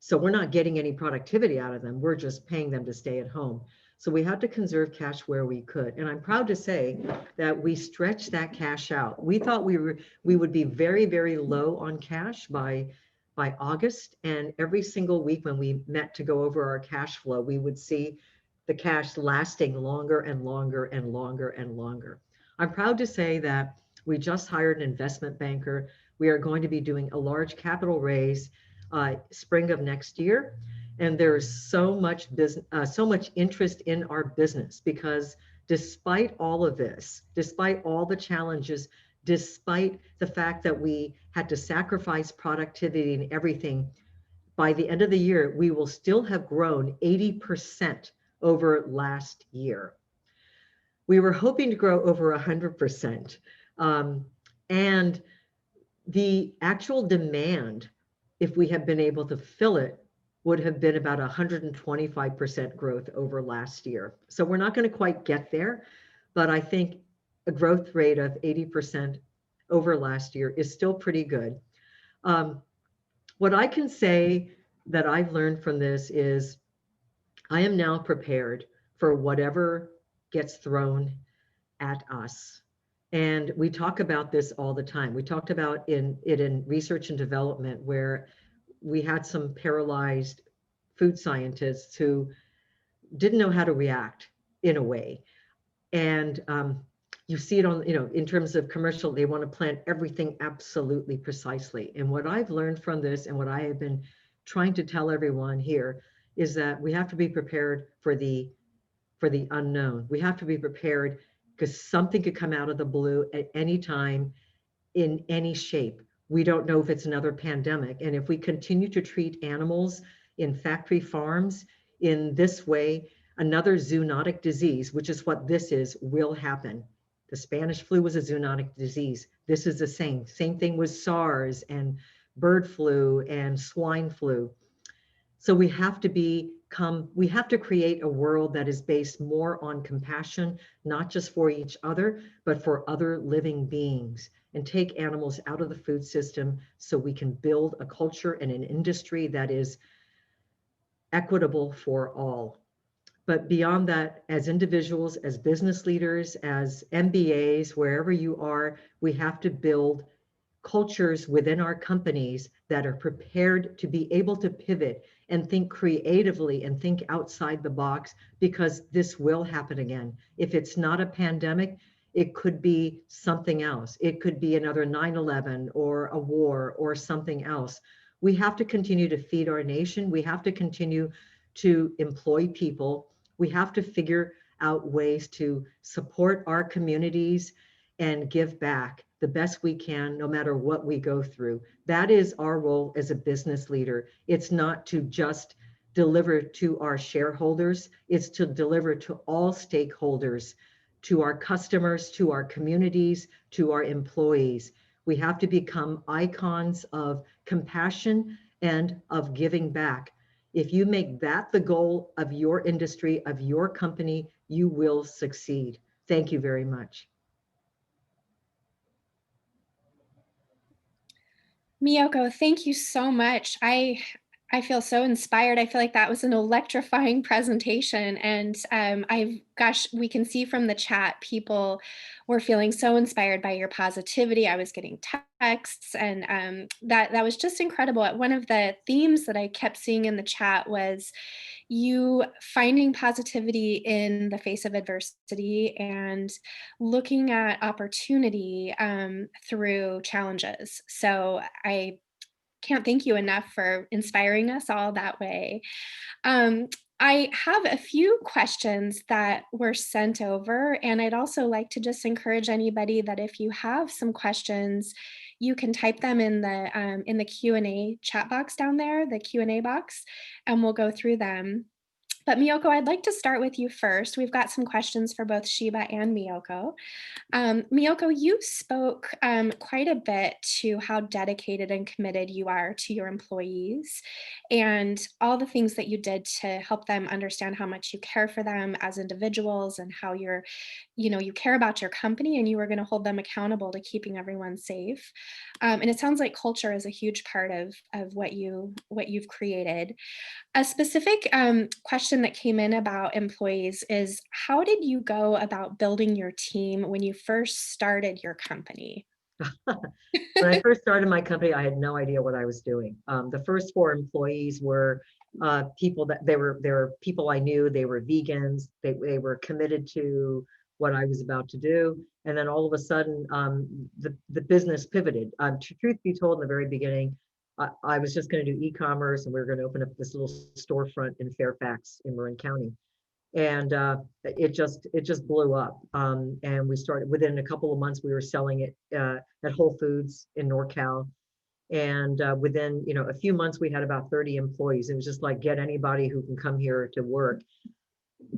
So we're not getting any productivity out of them. We're just paying them to stay at home. So we had to conserve cash where we could. And I'm proud to say that we stretched that cash out. We thought we would be very, very low on cash by August. And every single week when we met to go over our cash flow, we would see the cash lasting longer and longer and longer and longer. I'm proud to say that we just hired an investment banker. We are going to be doing a large capital raise spring of next year. And there's so much business, so much interest in our business because despite all of this, despite all the challenges, despite the fact that we had to sacrifice productivity and everything, by the end of the year, we will still have grown 80% over last year. We were hoping to grow over 100%. And the actual demand, if we had been able to fill it, would have been about 125% growth over last year. So we're not going to quite get there, but I think a growth rate of 80% over last year is still pretty good. What I can say that I've learned from this is I am now prepared for whatever gets thrown at us. And we talk about this all the time. We talked about it in research and development, where we had some paralyzed food scientists who didn't know how to react in a way. And you see it on, in terms of commercial, they want to plan everything absolutely precisely. And what I've learned from this and what I have been trying to tell everyone here is that we have to be prepared for the unknown. We have to be prepared because something could come out of the blue at any time in any shape. We don't know if it's another pandemic. And if we continue to treat animals in factory farms in this way, another zoonotic disease, which is what this is, will happen. The Spanish flu was a zoonotic disease. This is the same. Same thing with SARS and bird flu and swine flu. So we have to create a world that is based more on compassion, not just for each other, but for other living beings, and take animals out of the food system so we can build a culture and an industry that is equitable for all. But beyond that, as individuals, as business leaders, as MBAs, wherever you are, we have to build cultures within our companies that are prepared to be able to pivot and think creatively and think outside the box, because this will happen again. If it's not a pandemic, it could be something else. It could be another 9/11 or a war or something else. We have to continue to feed our nation. We have to continue to employ people. We have to figure out ways to support our communities and give back the best we can, no matter what we go through. That is our role as a business leader. It's not to just deliver to our shareholders, it's to deliver to all stakeholders, to our customers, to our communities, to our employees. We have to become icons of compassion and of giving back. If you make that the goal of your industry, of your company, you will succeed. Thank you very much. Miyoko, thank you so much. I feel so inspired. I feel like that was an electrifying presentation. And we can see from the chat, people were feeling so inspired by your positivity. I was getting texts, and that was just incredible. One of the themes that I kept seeing in the chat was you finding positivity in the face of adversity and looking at opportunity through challenges. So I Can't thank you enough for inspiring us all that way. Um, I have a few questions that were sent over, and I'd also like to just encourage anybody that if you have some questions, you can type them in the Q&A chat box down there, the Q&A box, and we'll go through them. But Miyoko, I'd like to start with you first. We've got some questions for both Sheba and Miyoko. Miyoko, you spoke quite a bit to how dedicated and committed you are to your employees and all the things that you did to help them understand how much you care for them as individuals and how you care about your company and you were going to hold them accountable to keeping everyone safe. And it sounds like culture is a huge part of what you've created. A specific question that came in about employees is how did you go about building your team when you first started your company? When I first started my company, I had no idea what I was doing. The first 4 employees were people that they were people I knew. They were vegans. They were committed to what I was about to do. And then all of a sudden, the business pivoted. Truth be told, in the very beginning, I was just going to do e-commerce, and we were going to open up this little storefront in Fairfax in Marin County, and it just blew up. And we started within a couple of months. We were selling it at Whole Foods in NorCal, and within a few months we had about 30 employees. It was just like, get anybody who can come here to work.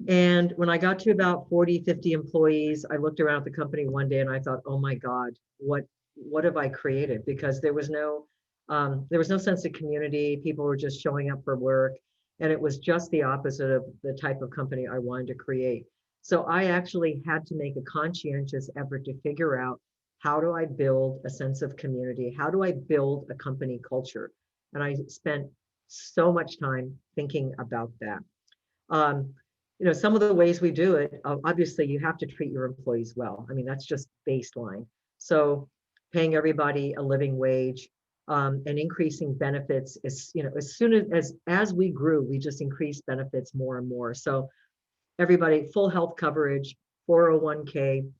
And when I got to about 40, 50 employees, I looked around at the company one day and I thought, oh my God, what have I created? Because there was no sense of community. People were just showing up for work. And it was just the opposite of the type of company I wanted to create. So I actually had to make a conscientious effort to figure out, how do I build a sense of community? How do I build a company culture? And I spent so much time thinking about that. Um, some of the ways we do it, obviously you have to treat your employees well. I mean, that's just baseline. So paying everybody a living wage, and increasing benefits as soon as we grew, we just increased benefits more and more. So everybody, full health coverage, 401k,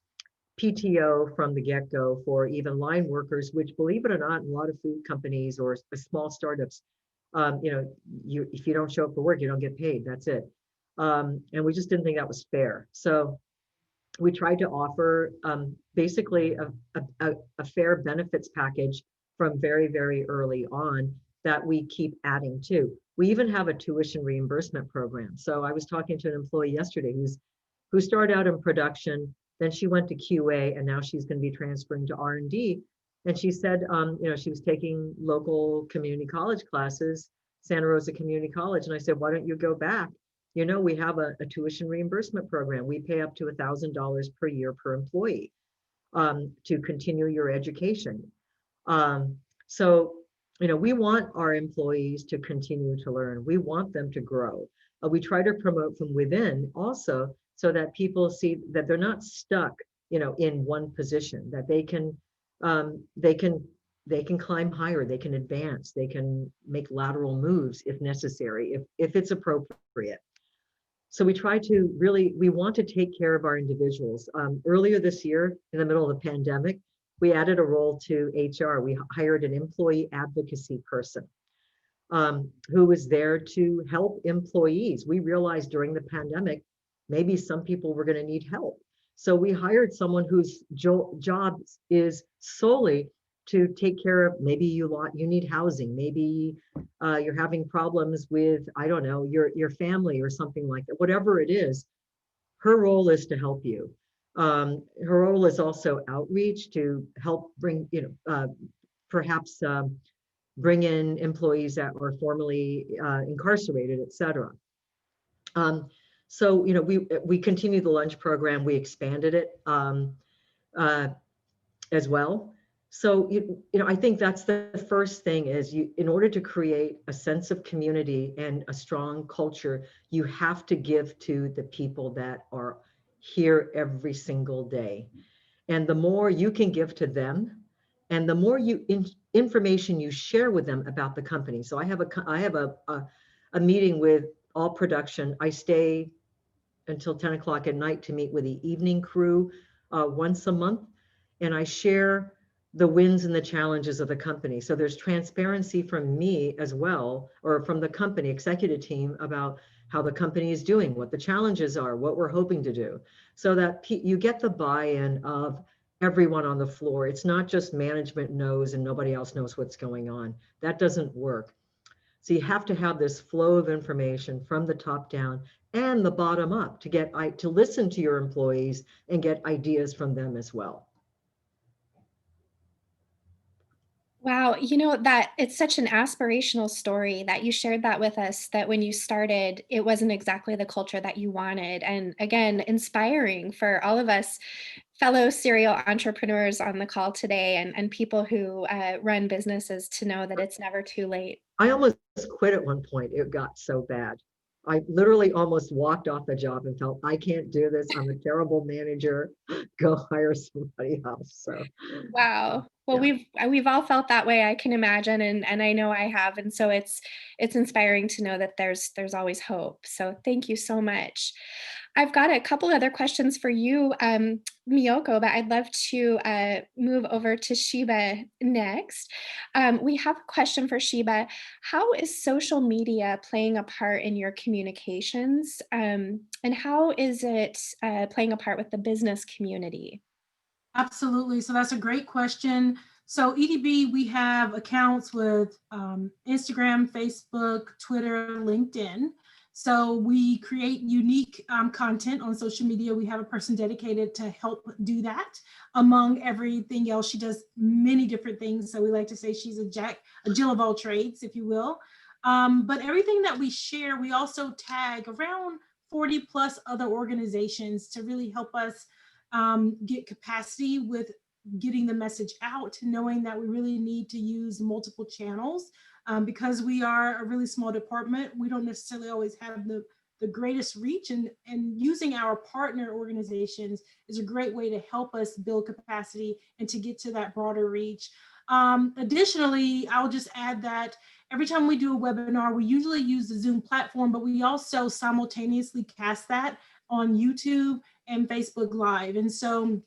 PTO from the get-go for even line workers, which, believe it or not, in a lot of food companies or small startups, if you don't show up for work, you don't get paid. That's it. And we just didn't think that was fair. So we tried to offer basically a fair benefits package from very, very early on that we keep adding to. We even have a tuition reimbursement program. So I was talking to an employee yesterday who started out in production, then she went to QA, and now she's going to be transferring to R&D. And she said, she was taking local community college classes, Santa Rosa Community College. And I said, why don't you go back? We have a tuition reimbursement program. We pay up to $1,000 per year per employee to continue your education. So, we want our employees to continue to learn. We want them to grow. We try to promote from within also, so that people see that they're not stuck, in one position, that they can climb higher, they can advance, they can make lateral moves if necessary, if it's appropriate. So we want to take care of our individuals. Earlier this year, in the middle of the pandemic, we added a role to HR. We hired an employee advocacy person who was there to help employees. We realized during the pandemic, maybe some people were going to need help. So we hired someone whose job is solely to take care of, maybe you need housing, maybe you're having problems with, I don't know, your family or something like that. Whatever it is, her role is to help you. Her role is also outreach, to help bring, perhaps bring in employees that were formerly incarcerated, et cetera. So, we continued the lunch program. We expanded it as well. So, I think that's the first thing is in order to create a sense of community and a strong culture, you have to give to the people that are here every single day. And the more you can give to them, and the more information you share with them about the company. So I have a meeting with all production. I stay until 10 o'clock at night to meet with the evening crew once a month. And I share the wins and the challenges of the company. So there's transparency from me as well, or from the company executive team about how the company is doing, what the challenges are, what we're hoping to do, so that you get the buy-in of everyone on the floor. It's not just management knows and nobody else knows what's going on. That doesn't work. So you have to have this flow of information from the top down and the bottom up to listen to your employees and get ideas from them as well. Wow, you know that it's such an aspirational story that you shared that with us, that when you started, it wasn't exactly the culture that you wanted. And again, inspiring for all of us fellow serial entrepreneurs on the call today, and people who run businesses, to know that it's never too late. I almost quit at one point. It got so bad. I literally almost walked off the job and felt, I can't do this. I'm a terrible manager. Go hire somebody else. So, Wow. Well, yeah. we've all felt that way, I can imagine, and I know I have, and so it's inspiring to know that there's always hope. So thank you so much. I've got a couple other questions for you, Miyoko, but I'd love to move over to Sheba next. We have a question for Sheba. How is social media playing a part in your communications, and how is it playing a part with the business community? Absolutely. So that's a great question. So EDB, we have accounts with Instagram, Facebook, Twitter, LinkedIn. So we create unique content on social media. We have a person dedicated to help do that. Among everything else, she does many different things. So we like to say she's a Jill of all trades, if you will. But everything that we share, we also tag around 40 plus other organizations to really help us get capacity with getting the message out, knowing that we really need to use multiple channels. Because we are a really small department, we don't necessarily always have the greatest reach, and using our partner organizations is a great way to help us build capacity and to get to that broader reach. Additionally, I'll just add that every time we do a webinar, we usually use the Zoom platform, but we also simultaneously cast that on YouTube and Facebook Live. And so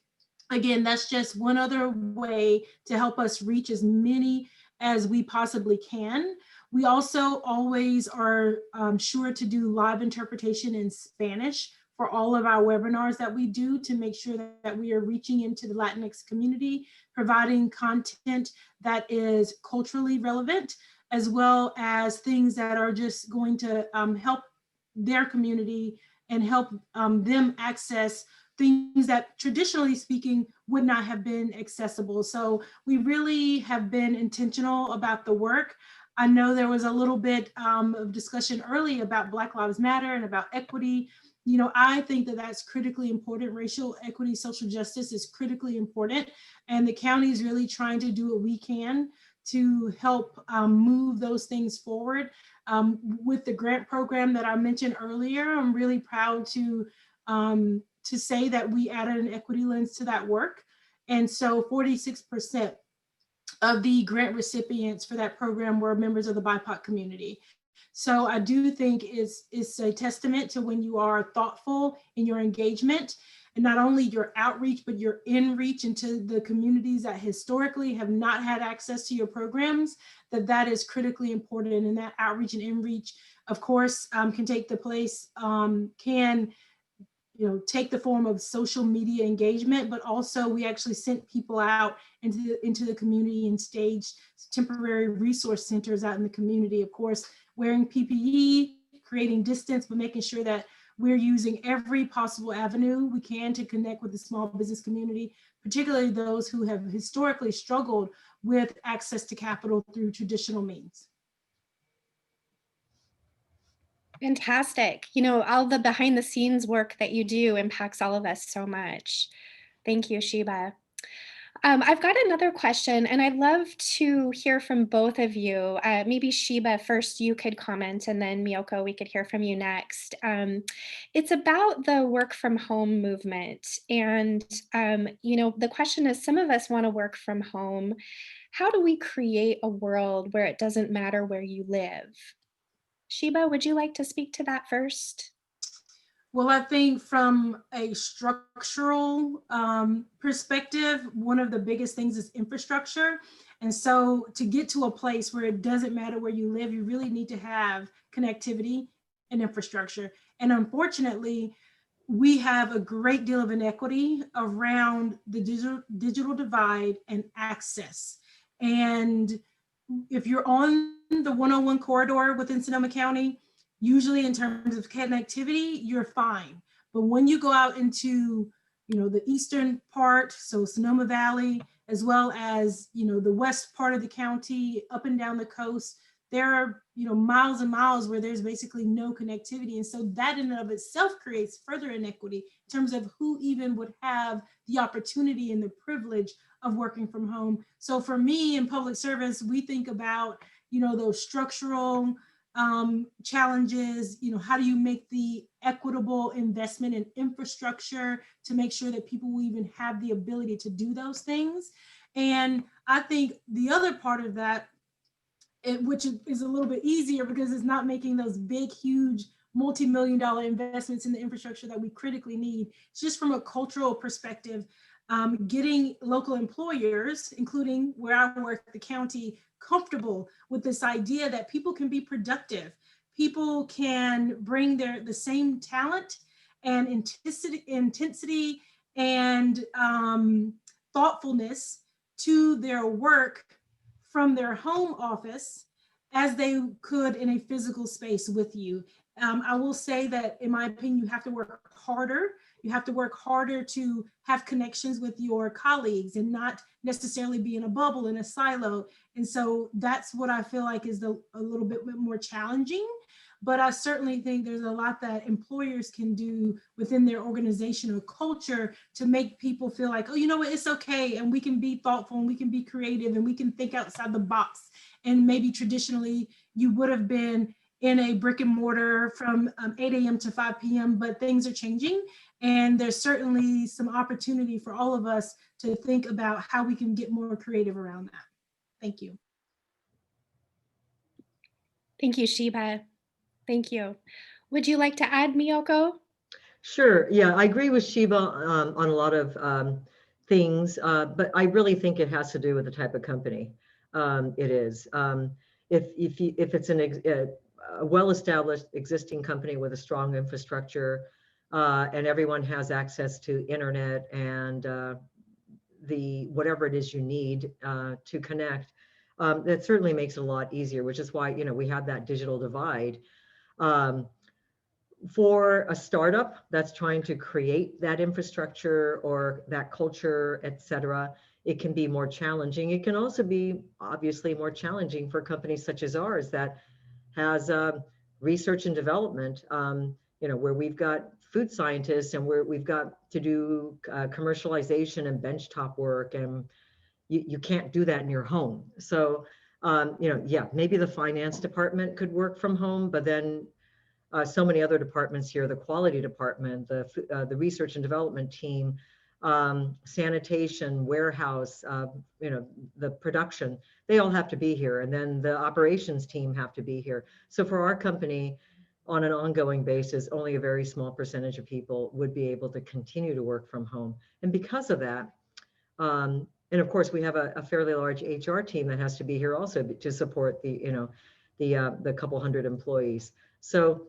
again, that's just one other way to help us reach as many as we possibly can. We also always are sure to do live interpretation in Spanish for all of our webinars that we do, to make sure that we are reaching into the Latinx community, providing content that is culturally relevant, as well as things that are just going to help their community and help them access things that traditionally speaking would not have been accessible. So we really have been intentional about the work. I know there was a little bit of discussion early about Black Lives Matter and about equity. You know, I think that that's critically important. Racial equity, social justice is critically important. And the county is really trying to do what we can to help move those things forward. With the grant program that I mentioned earlier, I'm really proud to say that we added an equity lens to that work. And so 46% of the grant recipients for that program were members of the BIPOC community. So I do think it's a testament to when you are thoughtful in your engagement, and not only your outreach, but your in-reach into the communities that historically have not had access to your programs, that is critically important. And that outreach and in-reach, of course, can take the place, can take the form of social media engagement, but also we actually sent people out into the community and staged temporary resource centers out in the community, of course, wearing PPE, creating distance, but making sure that we're using every possible avenue we can to connect with the small business community, particularly those who have historically struggled with access to capital through traditional means. Fantastic. You know, all the behind the scenes work that you do impacts all of us so much. Thank you, Sheba. I've got another question, and I'd love to hear from both of you. Maybe Sheba, first you could comment, and then Miyoko, we could hear from you next. It's about the work from home movement. And, the question is, some of us want to work from home. How do we create a world where it doesn't matter where you live? Sheba, would you like to speak to that first? Well, I think from a structural perspective, one of the biggest things is infrastructure. And so to get to a place where it doesn't matter where you live, you really need to have connectivity and infrastructure. And unfortunately, we have a great deal of inequity around the digital divide and access. And if you're on the 101 corridor within Sonoma County, usually in terms of connectivity, you're fine. But when you go out into, the eastern part, so Sonoma Valley, as well as, the west part of the county, up and down the coast, there are, miles and miles where there's basically no connectivity. And so that in and of itself creates further inequity in terms of who even would have the opportunity and the privilege of working from home. So for me in public service, we think about, those structural challenges, how do you make the equitable investment in infrastructure to make sure that people will even have the ability to do those things. And I think the other part of that, which is a little bit easier because it's not making those big, huge, multi-million-dollar investments in the infrastructure that we critically need. It's just from a cultural perspective, getting local employers, including where I work at the county, comfortable with this idea that people can be productive. People can bring the same talent and intensity and thoughtfulness to their work from their home office as they could in a physical space with you. I will say that, in my opinion, you have to work harder. You have to work harder to have connections with your colleagues and not necessarily be in a bubble, in a silo. And so that's what I feel like is a little bit more challenging. But I certainly think there's a lot that employers can do within their organizational culture to make people feel like, oh, you know what, it's okay. And we can be thoughtful and we can be creative and we can think outside the box. And maybe traditionally you would have been in a brick and mortar from 8 a.m. to 5 p.m., but things are changing. And there's certainly some opportunity for all of us to think about how we can get more creative around that. Thank you. Thank you, Sheba. Thank you. Would you like to add, Miyoko? Sure. Yeah, I agree with Sheba on a lot of things, but I really think it has to do with the type of company it is. If it's a well-established existing company with a strong infrastructure, and everyone has access to internet and the whatever it is you need to connect, that certainly makes it a lot easier. Which is why we have that digital divide. For a startup that's trying to create that infrastructure or that culture, et cetera, it can be more challenging. It can also be obviously more challenging for companies such as ours that has research and development, where we've got food scientists and where we've got to do commercialization and benchtop work, and you can't do that in your home. So, yeah, maybe the finance department could work from home, but then so many other departments here, the quality department, the research and development team, sanitation, warehouse, the production, they all have to be here. And then the operations team have to be here. So for our company, on an ongoing basis, only a very small percentage of people would be able to continue to work from home. And because of that, and of course, we have a fairly large HR team that has to be here also to support the couple hundred employees. So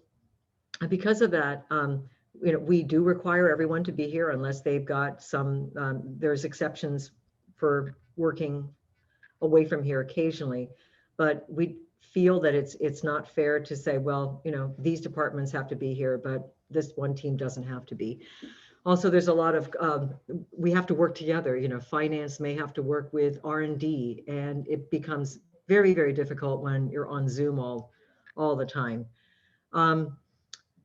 because of that, we do require everyone to be here unless they've got some, there's exceptions for working away from here occasionally, but we feel that it's not fair to say, well, these departments have to be here, but this one team doesn't have to be. Also, there's a lot of, we have to work together, finance may have to work with R&D, and it becomes very, very difficult when you're on Zoom all the time.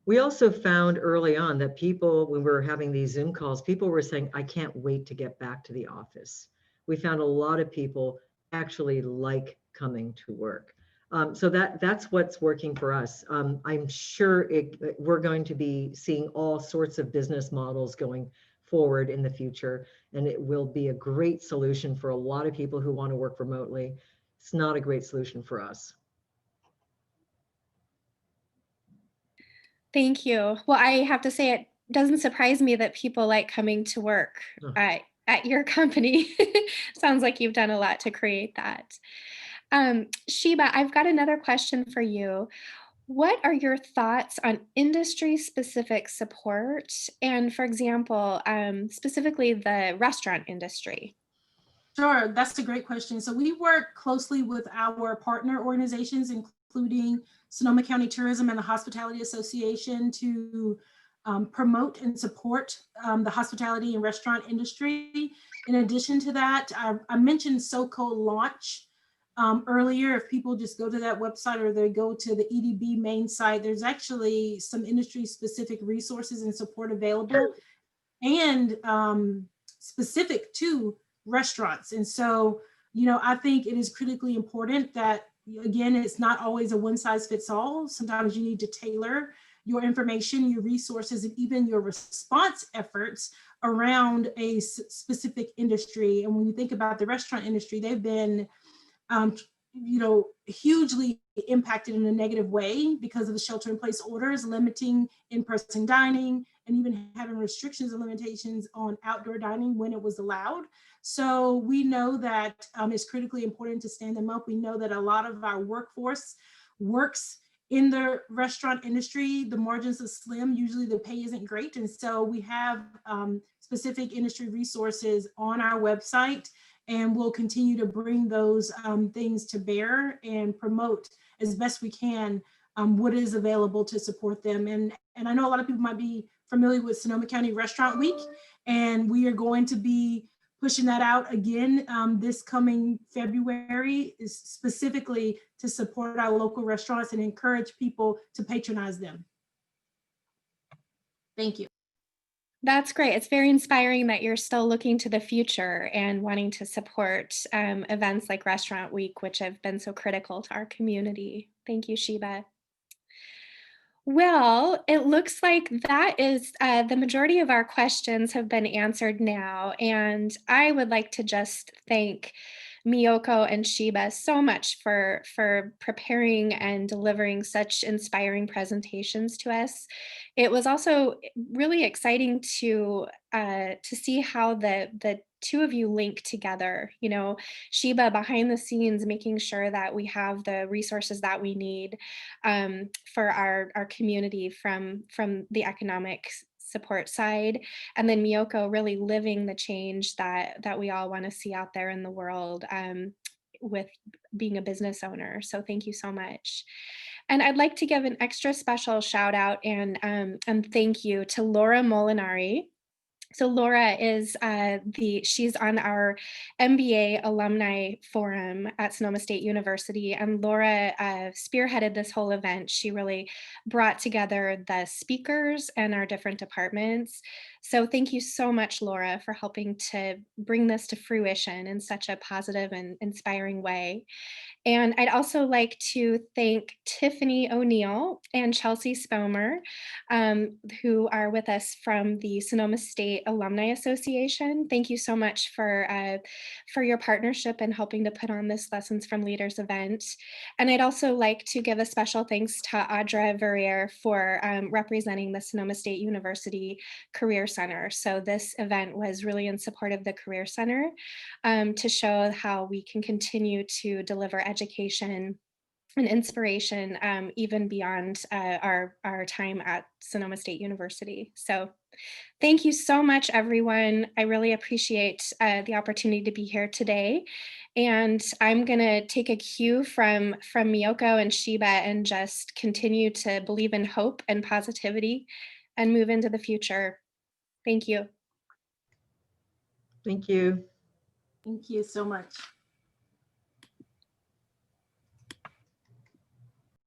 We also found early on that people, when we were having these Zoom calls, people were saying, I can't wait to get back to the office. We found a lot of people actually like coming to work. So that's what's working for us. I'm sure we're going to be seeing all sorts of business models going forward in the future, and it will be a great solution for a lot of people who want to work remotely. It's not a great solution for us. Thank you. Well, I have to say it doesn't surprise me that people like coming to work Oh. at your company. Sounds like you've done a lot to create that. Sheba, I've got another question for you. What are your thoughts on industry specific support? And for example, specifically the restaurant industry? Sure, that's a great question. So we work closely with our partner organizations, including Sonoma County Tourism and the Hospitality Association, to promote and support the hospitality and restaurant industry. In addition to that, I mentioned SoCo Launch earlier. If people just go to that website or they go to the EDB main site, there's actually some industry specific resources and support available, and specific to restaurants. And so, I think it is critically important that, again, it's not always a one size fits all. Sometimes you need to tailor your information, your resources, and even your response efforts around a specific industry. And when you think about the restaurant industry, they've been um, hugely impacted in a negative way because of the shelter in place orders, limiting in-person dining, and even having restrictions and limitations on outdoor dining when it was allowed. So we know that it's critically important to stand them up. We know that a lot of our workforce works in the restaurant industry. The margins are slim, usually the pay isn't great. And so we have specific industry resources on our website, and we'll continue to bring those things to bear and promote as best we can what is available to support them. And I know a lot of people might be familiar with Sonoma County Restaurant Week, and we are going to be pushing that out again this coming February, is specifically to support our local restaurants and encourage people to patronize them. Thank you. That's great. It's very inspiring that you're still looking to the future and wanting to support events like Restaurant Week, which have been so critical to our community. Thank you, Sheba. Well, it looks like that is the majority of our questions have been answered now. And I would like to just thank Miyoko and Sheba so much for preparing and delivering such inspiring presentations to us. It was also really exciting to see how the two of you link together. You know, Sheba behind the scenes, making sure that we have the resources that we need for our community from the economic support side, and then Miyoko really living the change that we all want to see out there in the world with being a business owner. So thank you so much. And I'd like to give an extra special shout out and thank you to Laura Molinari. So Laura is she's on our MBA alumni forum at Sonoma State University, and Laura spearheaded this whole event. She really brought together the speakers and our different departments. So thank you so much, Laura, for helping to bring this to fruition in such a positive and inspiring way. And I'd also like to thank Tiffany O'Neill and Chelsea Spomer, who are with us from the Sonoma State Alumni Association. Thank you so much for your partnership and helping to put on this Lessons from Leaders event. And I'd also like to give a special thanks to Audra Verrier for representing the Sonoma State University Career Center. So this event was really in support of the Career Center to show how we can continue to deliver education and inspiration even beyond our time at Sonoma State University. So thank you so much, everyone. I really appreciate the opportunity to be here today. And I'm going to take a cue from Miyoko and Sheba and just continue to believe in hope and positivity and move into the future. Thank you. Thank you. Thank you so much.